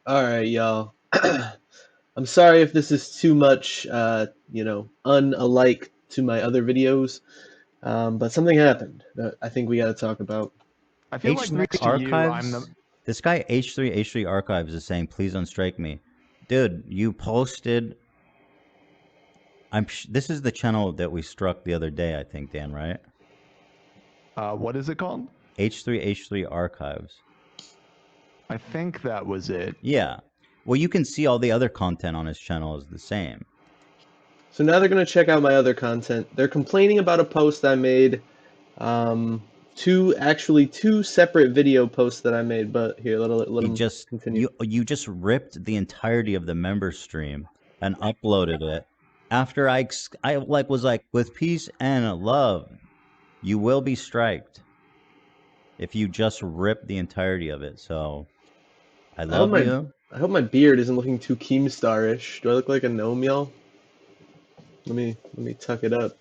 All right, y'all. I'm sorry if this is too much, unalike to my other videos, but something happened that I think we got to talk about. I feel like H3 next to you, I'm the. Archives. This guy H3 Archives is saying, "Please unstrike me, dude." You posted. This is the channel that we struck the other day. I think, Dan, right? What is it called? H3 Archives. I think that was it. Yeah. Well, you can see all the other content on his channel is the same. So now they're going to check out my other content. They're complaining about a post I made, two separate video posts that I made. But here, let them continue. You just ripped the entirety of the member stream and uploaded it after I was like, with peace and love, you will be striked if you just rip the entirety of it. So I love you. I hope my beard isn't looking too Keemstar-ish. Do I look like a gnome, y'all? Let me tuck it up.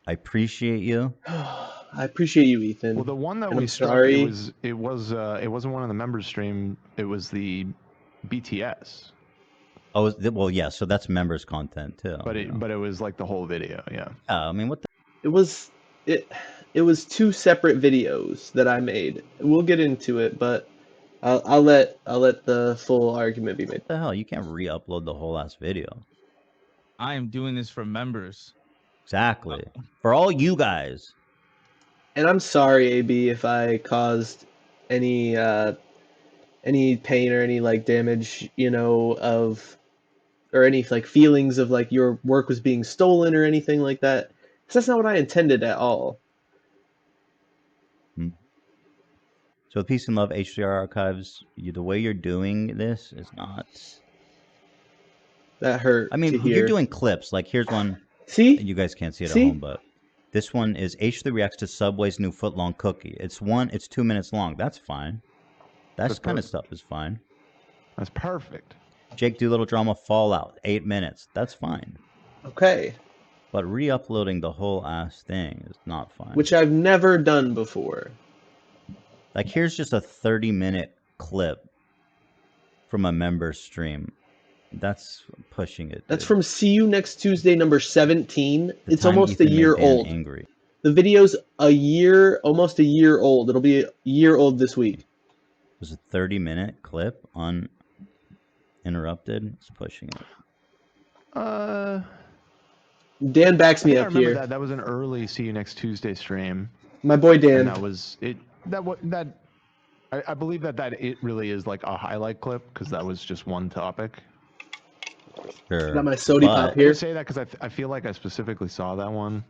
I appreciate you. I appreciate you, Ethan. Well, the one that and we I'm struck, sorry. it wasn't one of the members stream. It was the BTS. Oh, well, yeah. So that's members content too. But it was like the whole video. Yeah. I mean, what the? It was two separate videos that I made. We'll get into it, but I'll let the full argument be made. What the hell? You can't re-upload the whole ass video. I am doing this for members. Exactly. For all you guys. And I'm sorry, AB, if I caused any pain or any like damage, or any like feelings of like your work was being stolen or anything like that. Because that's not what I intended at all. So Peace and Love HDR Archives, the way you're doing this is not. That hurt. I mean, you're doing clips. Like here's one. See? You guys can't see it at home, but this one is H3 reacts to Subway's new footlong cookie. It's 2 minutes long. That's fine. That kind of stuff is fine. That's perfect. Jake Doolittle drama Fallout, 8 minutes. That's fine. Okay. But re-uploading the whole ass thing is not fine. Which I've never done before. Like here's just a 30-minute clip from a member stream. That's pushing it. That's from See You Next Tuesday number 17. It's almost Ethan a year old. Angry. The video's almost a year old. It'll be a year old this week. It was a 30-minute clip uninterrupted. It's pushing it. Dan backs me up here. That was an early See You Next Tuesday stream. My boy Dan. And that was it. I believe that it really is like a highlight clip because that was just one topic. Sure. Got my sody pop here. I say that because I feel like I specifically saw that one.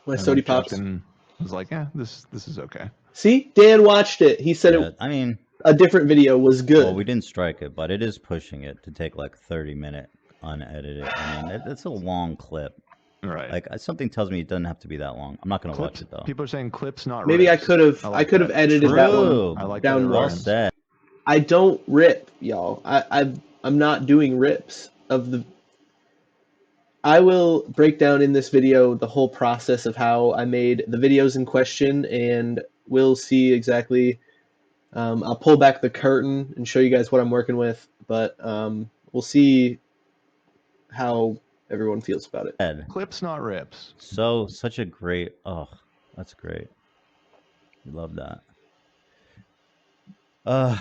My sody pops. And was like, yeah, this is okay. See, Dan watched it. He said I mean, a different video was good. Well, we didn't strike it, but it is pushing it to take like 30-minute unedited. I mean, it's a long clip. Right. Like something tells me it doesn't have to be that long. I'm not gonna watch it though. People are saying clips, not Maybe rips. I could have edited that one I like down well more. said. I don't rip, y'all. I'm not doing rips of the. I will break down in this video the whole process of how I made the videos in question, and we'll see exactly. I'll pull back the curtain and show you guys what I'm working with, but we'll see how everyone feels about it. Clips, not rips. Such a great. Oh, that's great. We love that. All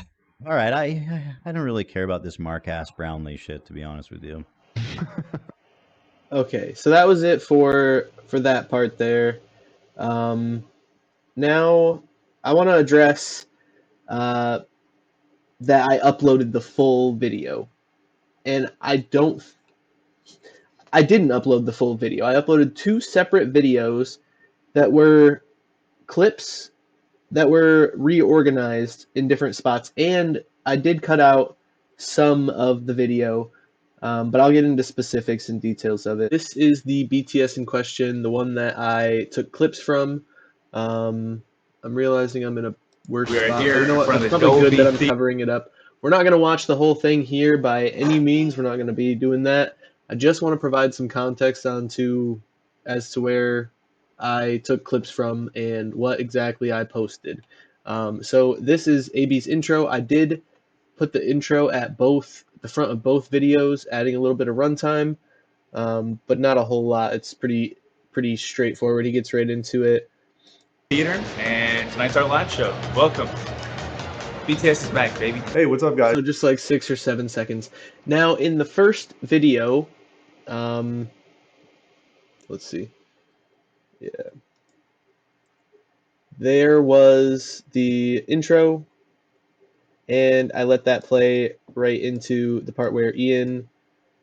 right. I don't really care about this Mark-ass Brownlee shit, to be honest with you. Okay, so that was it for that part there. Now I want to address that I uploaded the full video, and I didn't upload the full video. I uploaded two separate videos that were clips that were reorganized in different spots, and I did cut out some of the video, but I'll get into specifics and details of it. This is the BTS in question, the one that I took clips from. I'm realizing I'm in a worse spot. You know what? It's probably good that I'm covering it up. We're not going to watch the whole thing here by any means. We're not going to be doing that. I just want to provide some context as to where I took clips from and what exactly I posted. So this is AB's intro. I did put the intro at the front of both videos, adding a little bit of runtime, but not a whole lot. It's pretty straightforward. He gets right into it. Theater, and tonight's our live show. Welcome. BTS is back, baby. Hey, what's up, guys? So just like 6 or 7 seconds. Now in the first video, let's see. Yeah. There was the intro, and I let that play right into the part where Ian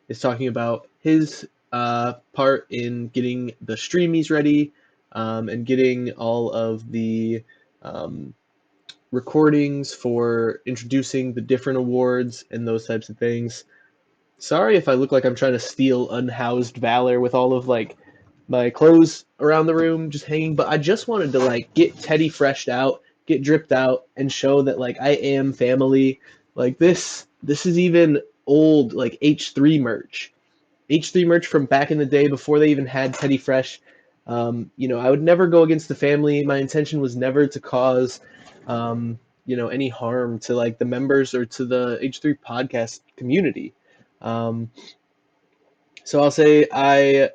is talking about his part in getting the streamies ready, and getting all of the recordings for introducing the different awards and those types of things. Sorry if I look like I'm trying to steal unhoused valor with all of like my clothes around the room just hanging, but I just wanted to like get Teddy freshed out, get dripped out, and show that like I am family. Like this is even old like H3 merch. H3 merch from back in the day before they even had Teddy Fresh. You know, I would never go against the family. My intention was never to cause you know, any harm to like the members or to the H3 podcast community. So I'll say I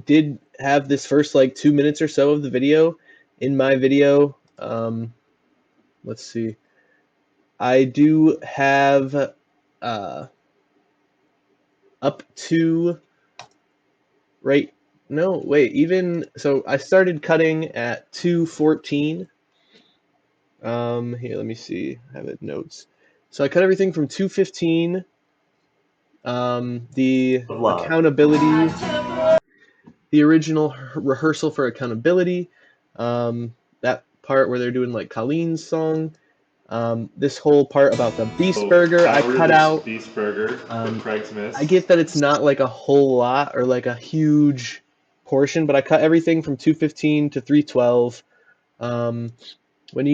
did have this first like 2 minutes or so of the video in my video. Let's see. I do have up to right. No, wait. Even so, I started cutting at 2:14. Here, let me see. I have it notes. So I cut everything from 2:15. The accountability, the original rehearsal for accountability, that part where they're doing like Colleen's song, this whole part about the Beast Burger, I cut out. Beast Burger from Craig's Miss. I get that it's not like a whole lot or like a huge portion, but I cut everything from 2:15 to 3:12. When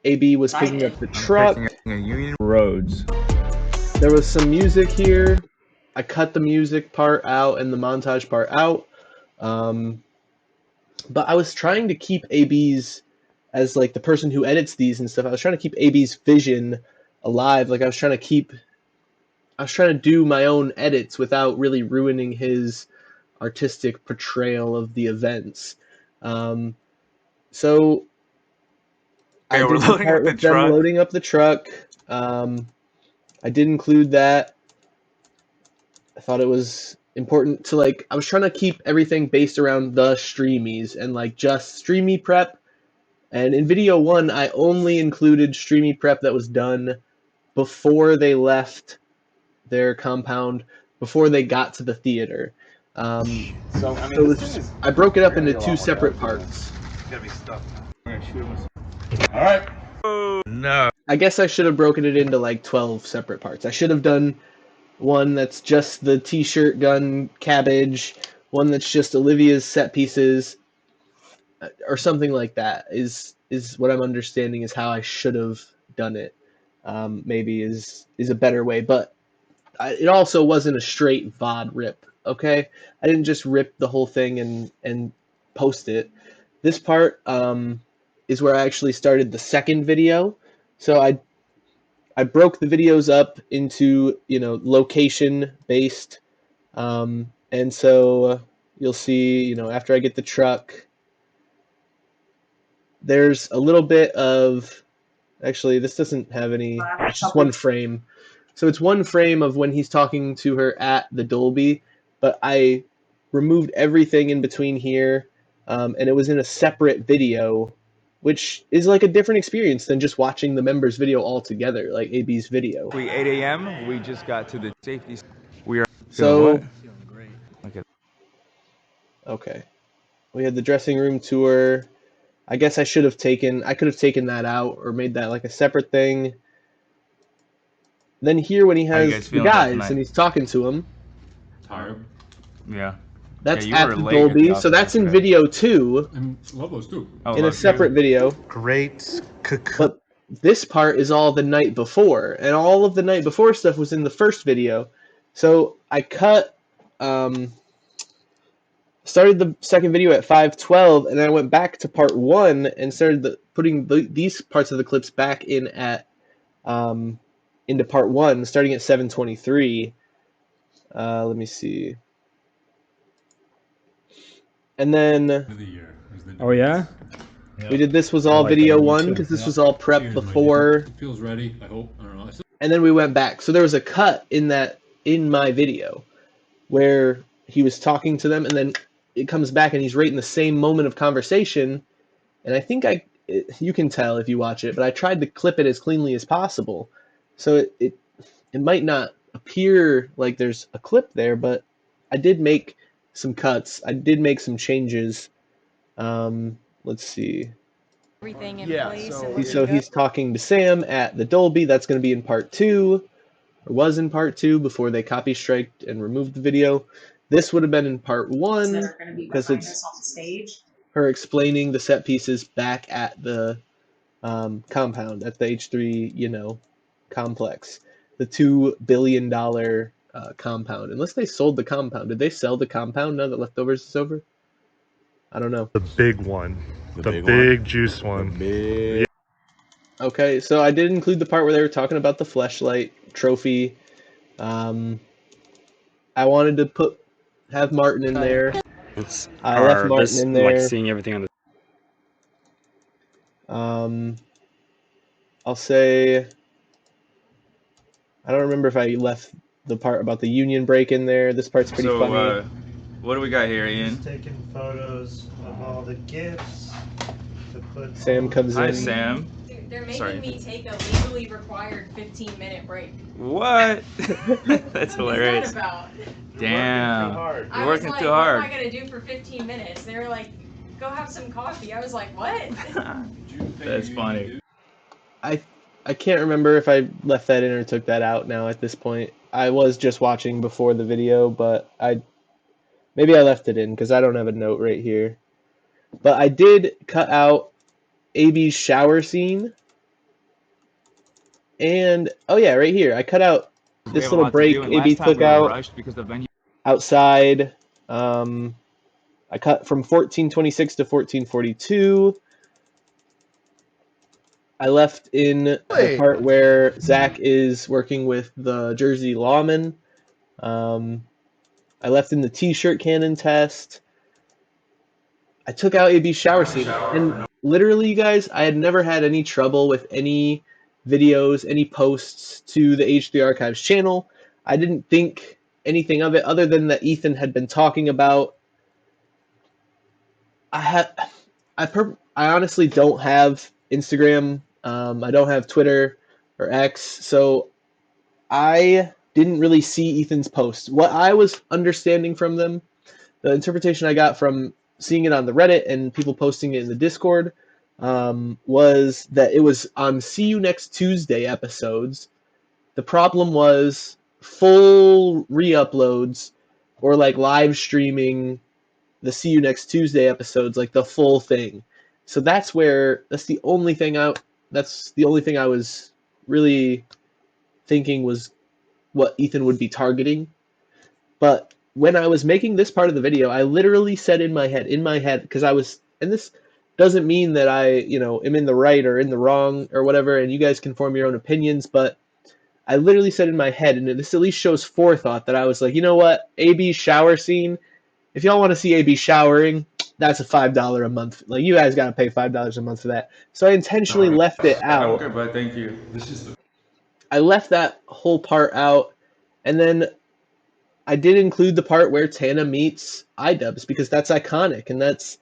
AB was picking up the truck, Roads. there was some music here. I cut the music part out and the montage part out. But I was trying to keep AB's, as like the person who edits these and stuff, I was trying to keep AB's vision alive. Like I was trying to do my own edits without really ruining his artistic portrayal of the events. So I did the part with them loading up the truck. I did include that. I thought it was important to like, I was trying to keep everything based around the streamies and like just streamy prep. And in video 1, I only included streamy prep that was done before they left their compound, before they got to the theater. So I broke it up into 2 separate parts. All right. No. I guess I should have broken it into like 12 separate parts. I should have done one that's just the t-shirt gun cabbage, one that's just Olivia's set pieces, or something like that is what I'm understanding is how I should have done it. Maybe is a better way, but it also wasn't a straight VOD rip, okay? I didn't just rip the whole thing and post it. This part is where I actually started the second video. So I broke the videos up into, you know, location based. And so you'll see, you know, after I get the truck, there's a little bit of, actually, this doesn't have any, it's just one frame. So it's one frame of when he's talking to her at the Dolby, but I removed everything in between here, and it was in a separate video, which is like a different experience than just watching the members' video all together, like AB's video. 8 a.m. We just got to the safety. We are So, okay. Okay. We had the dressing room tour. I guess I could have taken that out or made that like a separate thing. Then here when he has the guys and he's talking to them. Tired. Yeah. That's at the Dolby, so that's in video 2. And love those too. In a separate video. Great. But this part is all the night before, and all of the night before stuff was in the first video. So I cut started the second video at 5:12, and I went back to part 1 and started putting these parts of the clips back in at into part 1, starting at 7:23. Let me see. And then Oh yeah? we did this was all like video that. Me 1 too. because this was all prep before. It feels ready. I hope. I don't know. And then we went back. So there was a cut in my video where he was talking to them, and then it comes back and he's right in the same moment of conversation. And I think you can tell if you watch it, but I tried to clip it as cleanly as possible. So it might not appear like there's a clip there, but I did make some cuts. I did make some changes. Let's see. Everything in Yeah, place. so And So he's talking to Sam at the Dolby. That's going to be in part 2, or was in part 2 before they copy striked and removed the video. This would have been in part 1 because it's her explaining the set pieces back at the compound, at the H3, complex, the $2 billion compound. Unless they sold the compound. Did they sell the compound now that Leftovers is over? I don't know. The big one. The big one? Juice one. Big. Okay, so I did include the part where they were talking about the fleshlight trophy. I wanted to have Martin in there. It's I left hard. Martin Just in there. like seeing everything on the. I'll say I don't remember if I left the part about the union break in there. This part's pretty funny. What do we got here, Ian? Taking photos of all the gifts to put. Sam comes Hi, in. Sam. Dude, they're making Sorry. me take a legally required 15-minute break. What? That's hilarious. What's that about? Damn. I You're was working like, too what hard. am I gonna do for 15 minutes? They were like, go have some coffee. I was like, what? That's funny. I can't remember if I left that in or took that out now at this point. I was just watching before the video, but maybe I left it in because I don't have a note right here. But I did cut out AB's shower scene. And, oh yeah, right here. I cut out this little break AB took out outside. I cut from 14:26 to 14:42. I left in the part where Zach is working with the Jersey lawman. I left in the T-shirt cannon test. I took out AB's shower scene. And literally, you guys, I had never had any trouble with any videos, any posts to the H3 Archives channel. I didn't think anything of it other than that Ethan had been talking about. I honestly don't have Instagram. I don't have Twitter or X, so I didn't really see Ethan's posts. What I was understanding from them, the interpretation I got from seeing it on the Reddit and people posting it in the Discord, was that it was on See You Next Tuesday episodes. The problem was full re-uploads or like live streaming the See You Next Tuesday episodes, like the full thing. So that's the only thing I was really thinking was what Ethan would be targeting. But when I was making this part of the video, I literally said in my head, because and this doesn't mean that I, am in the right or in the wrong or whatever, and you guys can form your own opinions, but I literally said in my head, and this at least shows forethought, that I was like, you know what, AB's shower scene, if y'all want to see AB showering, that's a $5 a month. Like, you guys got to pay $5 a month for that. So I intentionally left it out. Okay, but thank you. I left that whole part out, and then I did include the part where Tana meets iDubbbz because that's iconic, and that's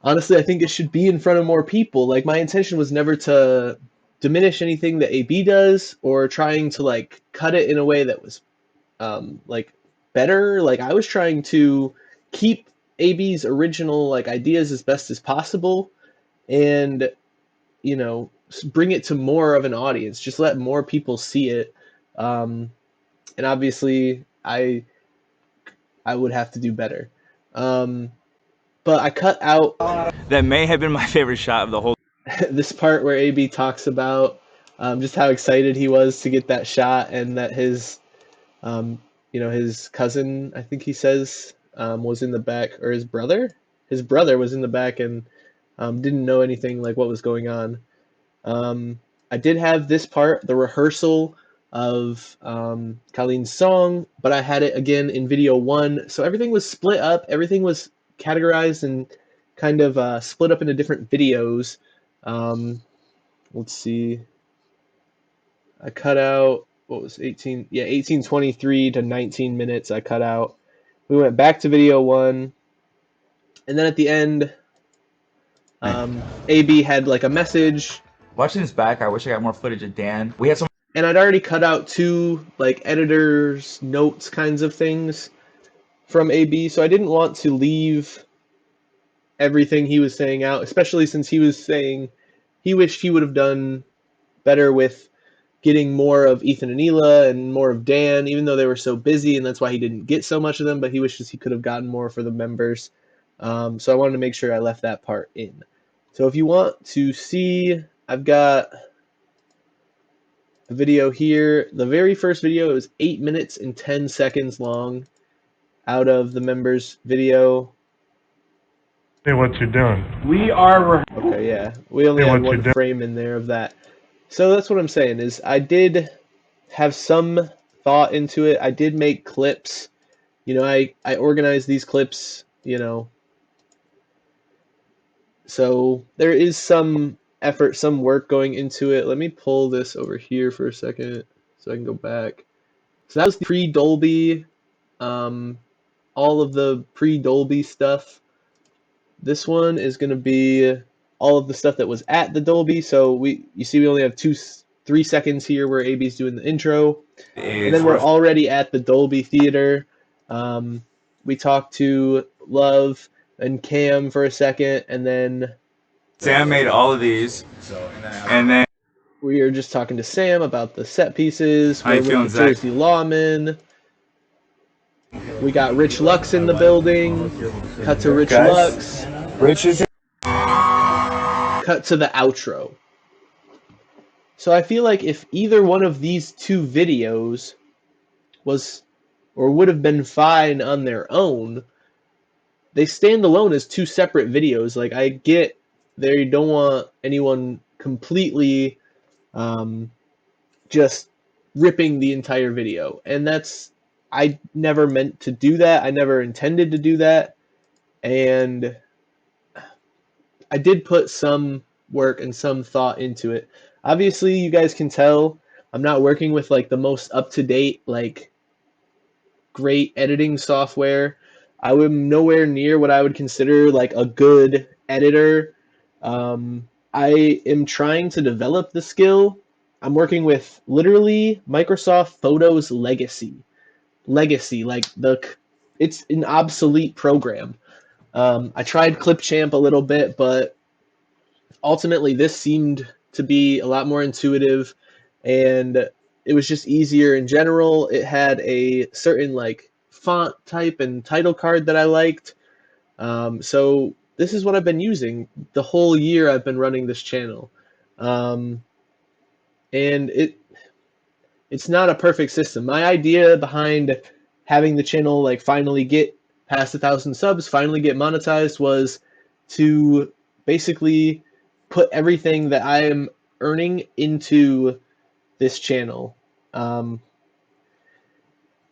honestly, I think it should be in front of more people. Like, my intention was never to diminish anything that AB does or trying to like cut it in a way that was like better. Like, I was trying to keep AB's original like ideas as best as possible, and bring it to more of an audience. Just let more people see it. And obviously, I would have to do better. But I cut out That may have been my favorite shot of the whole. this part where AB talks about just how excited he was to get that shot, and that his, his cousin, I think he says, was in the back, or his brother? His brother was in the back and didn't know anything like what was going on. I did have this part, the rehearsal of Colleen's song, but I had it again in video 1. So everything was split up. Everything was categorized and kind of split up into different videos. Let's see. I cut out, what was 18? Yeah, 18:23 to 19 minutes I cut out. We went back to video 1. And then at the end, AB had like a message. Watching this back, I wish I got more footage of Dan. We had some. And I'd already cut out 2 like editor's notes kinds of things from AB, so I didn't want to leave everything he was saying out, especially since he was saying he wished he would have done better with getting more of Ethan and Ela and more of Dan, even though they were so busy, and that's why he didn't get so much of them, but he wishes he could have gotten more for the members. So I wanted to make sure I left that part in. So if you want to see, I've got the video here. The very first video is 8 minutes and 10 seconds long out of the members' video. Hey, what you doing? We are. Okay, yeah. We only Hey, had what you one doing? frame in there of that. So that's what I'm saying is I did have some thought into it. I did make clips. You know, I organized these clips, you know. So there is some effort, some work going into it. Let me pull this over here for a second so I can go back. So that was pre-Dolby, all of the pre-Dolby stuff. This one is going to be all of the stuff that was at the Dolby. So you see we only have 3 seconds here where AB's doing the intro. And then we're already at the Dolby Theater. We talked to Love and Cam for a second, and then Sam made all of these, and then we were just talking to Sam about the set pieces. How you We're feeling, with Zach? Jersey Lawman. We got Rich Lux in the building. Cut to Rich Lux. Rich is. Cut to the outro. So I feel like if either one of these 2 videos was or would have been fine on their own, they stand alone as 2 separate videos. Like, I get they don't want anyone completely just ripping the entire video. And I never meant to do that. I never intended to do that. And I did put some work and some thought into it. Obviously, you guys can tell I'm not working with like the most up-to-date, like great editing software. I am nowhere near what I would consider like a good editor. I am trying to develop the skill. I'm working with literally Microsoft Photos Legacy. Like it's an obsolete program. I tried Clipchamp a little bit, but ultimately this seemed to be a lot more intuitive, and it was just easier in general. It had a certain like font type and title card that I liked. So this is what I've been using the whole year I've been running this channel. And it's not a perfect system. My idea behind having the channel like finally get past 1,000 subs, finally get monetized, was to basically put everything that I am earning into this channel.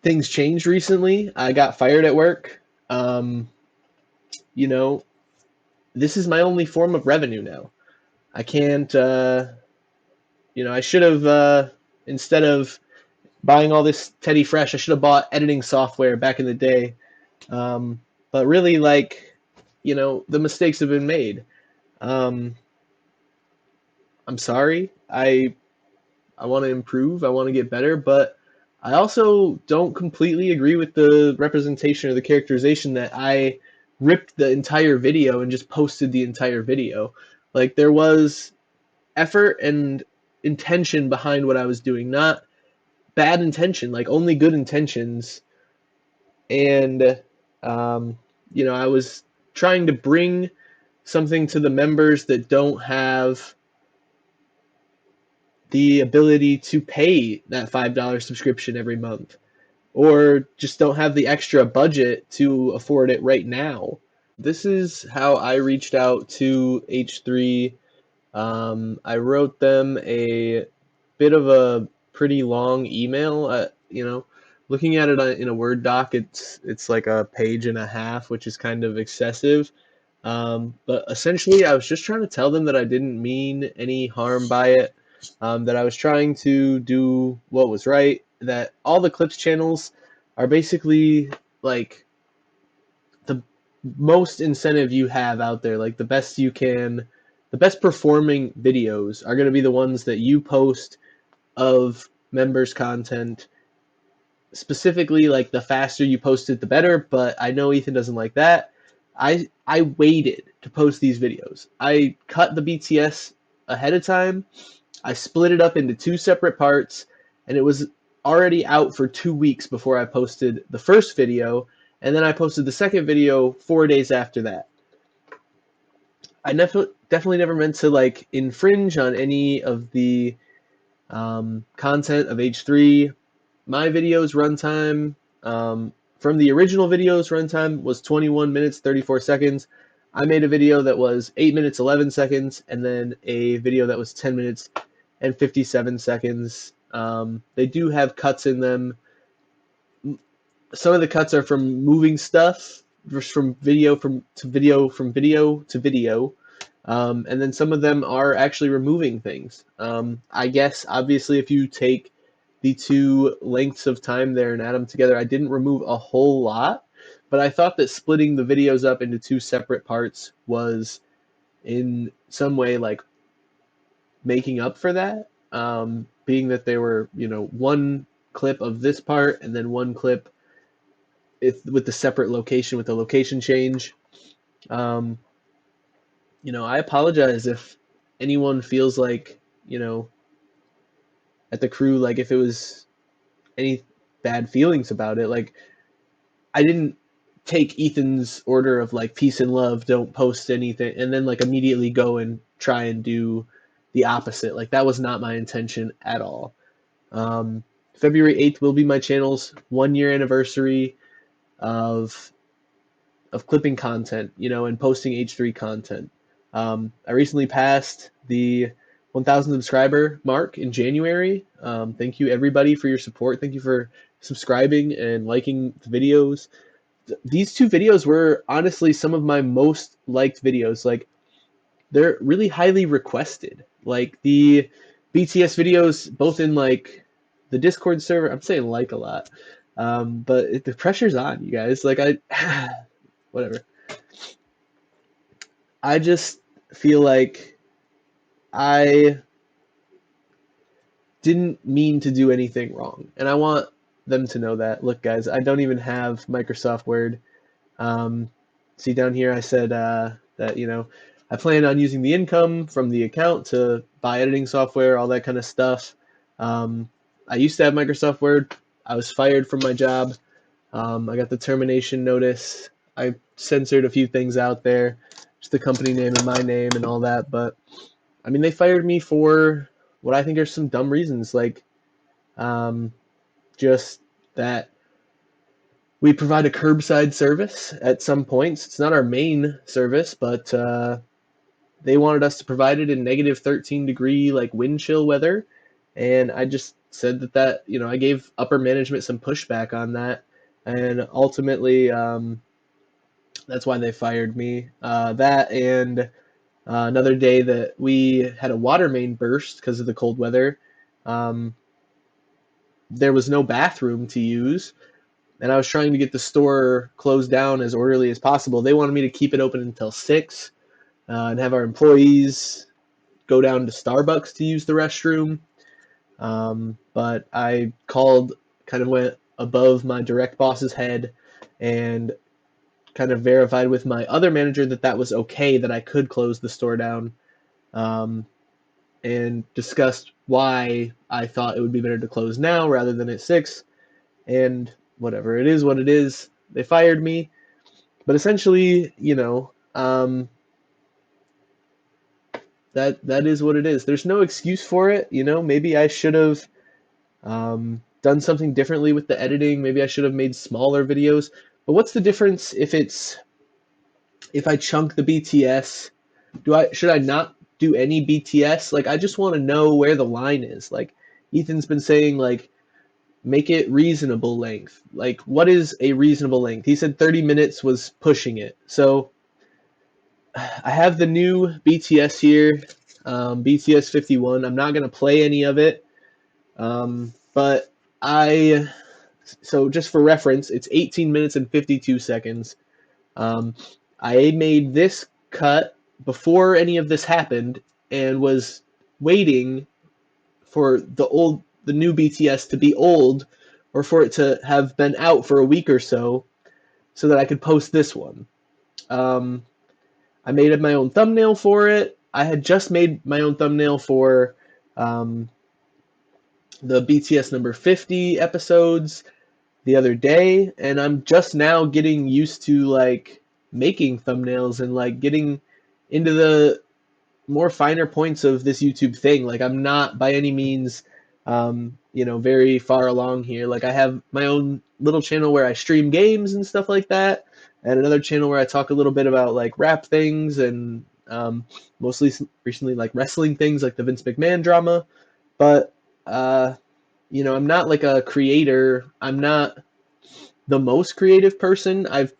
Things changed recently. I got fired at work. You know, this is my only form of revenue now. I can't, I should have, instead of buying all this Teddy Fresh, I should have bought editing software back in the day. But really, like, the mistakes have been made. I'm sorry. I want to improve. I want to get better, but I also don't completely agree with the representation or the characterization that I ripped the entire video and just posted the entire video. Like, there was effort and intention behind what I was doing, not bad intention, like only good intentions. And I was trying to bring something to the members that don't have the ability to pay that $5 subscription every month, or just don't have the extra budget to afford it right now. This is how I reached out to H3. I wrote them a bit of a pretty long email. Looking at it in a Word doc, it's like a page and a half, which is kind of excessive. But essentially, I was just trying to tell them that I didn't mean any harm by it, that I was trying to do what was right, that all the Clips channels are basically like the most incentive you have out there, like the best performing videos are going to be the ones that you post of members content. Specifically, like the faster you post it, the better, but I know Ethan doesn't like that. I waited to post these videos. I cut the BTS ahead of time. I split it up into 2 separate parts, and it was already out for 2 weeks before I posted the first video, and then I posted the second video 4 days after that. I definitely never meant to like infringe on any of the content of H3. My video's runtime, from the original videos, runtime was 21 minutes 34 seconds. I made a video that was 8 minutes 11 seconds, and then a video that was 10 minutes and 57 seconds. They do have cuts in them. Some of the cuts are from moving stuff, just from video to video, and then some of them are actually removing things. I guess obviously if you take the 2 lengths of time there and add them together, I didn't remove a whole lot, but I thought that splitting the videos up into 2 separate parts was in some way like making up for that, being that they were, one clip of this part and then one clip with the separate location, with the location change. I apologize if anyone feels like, at the crew, like if it was any bad feelings about it. Like, I didn't take Ethan's order of like peace and love, don't post anything, and then like immediately go and try and do the opposite. Like, that was not my intention at all. February 8th will be my channel's 1-year anniversary of clipping content, and posting H3 content. I recently passed the 1,000 subscriber mark in January. Thank you everybody for your support. Thank you for subscribing and liking the videos. These 2 videos were honestly some of my most liked videos. Like, they're really highly requested. Like the BTS videos, both in like the Discord server. I'm saying like a lot, but the pressure's on, you guys. Like, whatever. I just feel like I didn't mean to do anything wrong, and I want them to know that. Look, guys, I don't even have Microsoft Word. See down here, I said that I plan on using the income from the account to buy editing software, all that kind of stuff. I used to have Microsoft Word. I was fired from my job. I got the termination notice. I censored a few things out there, just the company name and my name and all that. But I mean, they fired me for what I think are some dumb reasons, like just that we provide a curbside service at some points. It's not our main service, but they wanted us to provide it in negative 13-degree like wind chill weather, and I just said that I gave upper management some pushback on that, and ultimately that's why they fired me. That and another day that we had a water main burst because of the cold weather. There was no bathroom to use, and I was trying to get the store closed down as orderly as possible. They wanted me to keep it open until 6 and have our employees go down to Starbucks to use the restroom. But I kind of went above my direct boss's head and kind of verified with my other manager that was okay, that I could close the store down, and discussed why I thought it would be better to close now rather than at 6. And whatever, it is what it is. They fired me, but essentially, that is what it is. There's no excuse for it. Maybe I should have done something differently with the editing. Maybe I should have made smaller videos. But what's the difference if I chunk the BTS? Should I not do any BTS? Like, I just want to know where the line is. Like, Ethan's been saying, like, make it reasonable length. Like, what is a reasonable length? He said 30 minutes was pushing it. So I have the new BTS here, BTS 51. I'm not going to play any of it. But so just for reference, it's 18 minutes and 52 seconds. I made this cut before any of this happened and was waiting for the new BTS to be old, or for it to have been out for a week or so that I could post this one. I made my own thumbnail for it. I had just made my own thumbnail for the BTS number 50 episodes the other day, and I'm just now getting used to like making thumbnails and like getting into the more finer points of this YouTube thing. Like, I'm not by any means very far along here. Like, I have my own little channel where I stream games and stuff like that, and another channel where I talk a little bit about like rap things and mostly recently like wrestling things, like the Vince McMahon drama. But I'm not like a creator. I'm not the most creative person. I've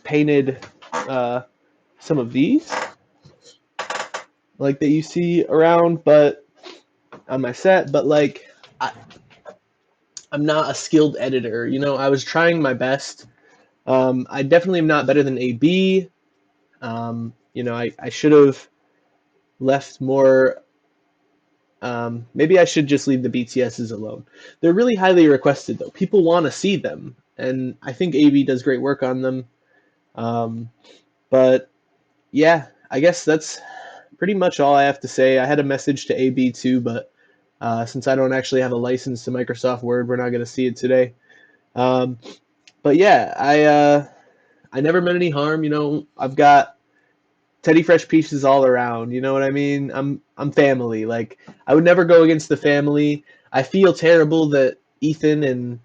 painted some of these like that you see around, but on my set. But like, I'm not a skilled editor. I was trying my best. I definitely am not better than AB. I should have left more. Maybe I should just leave the BTSs alone. They're really highly requested, though. People want to see them, and I think AB does great work on them. But yeah, I guess that's pretty much all I have to say. I had a message to AB too, but since I don't actually have a license to Microsoft Word, we're not going to see it today. But yeah, I never meant any harm. I've got Teddy Fresh pieces all around. You know what I mean? I'm family. Like, I would never go against the family. I feel terrible that Ethan and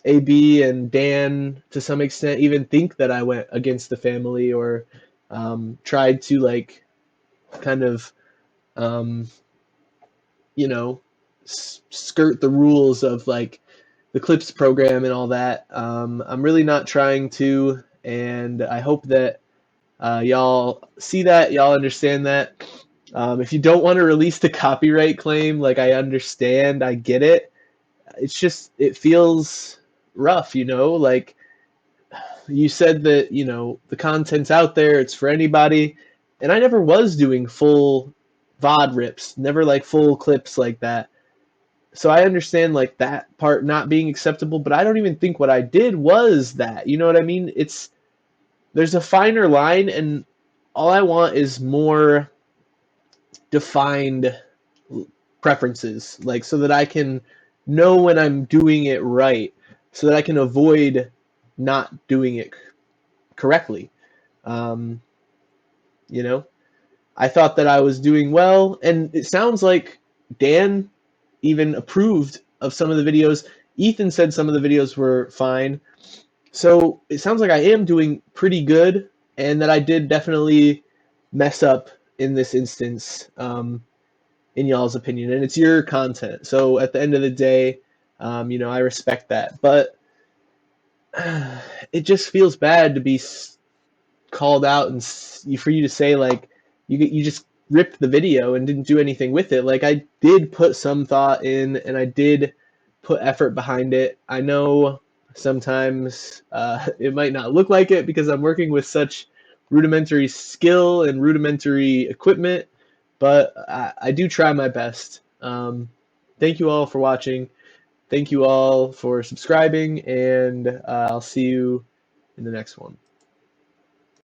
AB and Dan, to some extent, even think that I went against the family or tried to like kind of skirt the rules of like the Clips program and all that. I'm really not trying to, and I hope that y'all see that, y'all understand that. If you don't want to release the copyright claim, like, I understand, I get it. It's just, it feels rough, like you said that, the content's out there, it's for anybody. And I never was doing full VOD rips, never like full clips like that. So I understand like that part not being acceptable, but I don't even think what I did was that. You know what I mean? There's a finer line, and all I want is more defined preferences, like, so that I can know when I'm doing it right, so that I can avoid not doing it correctly. Um, I thought that I was doing well, and it sounds like Dan even approved of some of the videos. Ethan said some of the videos were fine. So it sounds like I am doing pretty good, and that I did definitely mess up in this instance, in y'all's opinion. And it's your content. So at the end of the day, I respect that. But it just feels bad to be called out and for you to say like you just ripped the video and didn't do anything with it. Like, I did put some thought in, and I did put effort behind it. I know sometimes it might not look like it because I'm working with such rudimentary skill and rudimentary equipment, but I do try my best. Thank you all for watching. Thank you all for subscribing, and I'll see you in the next one.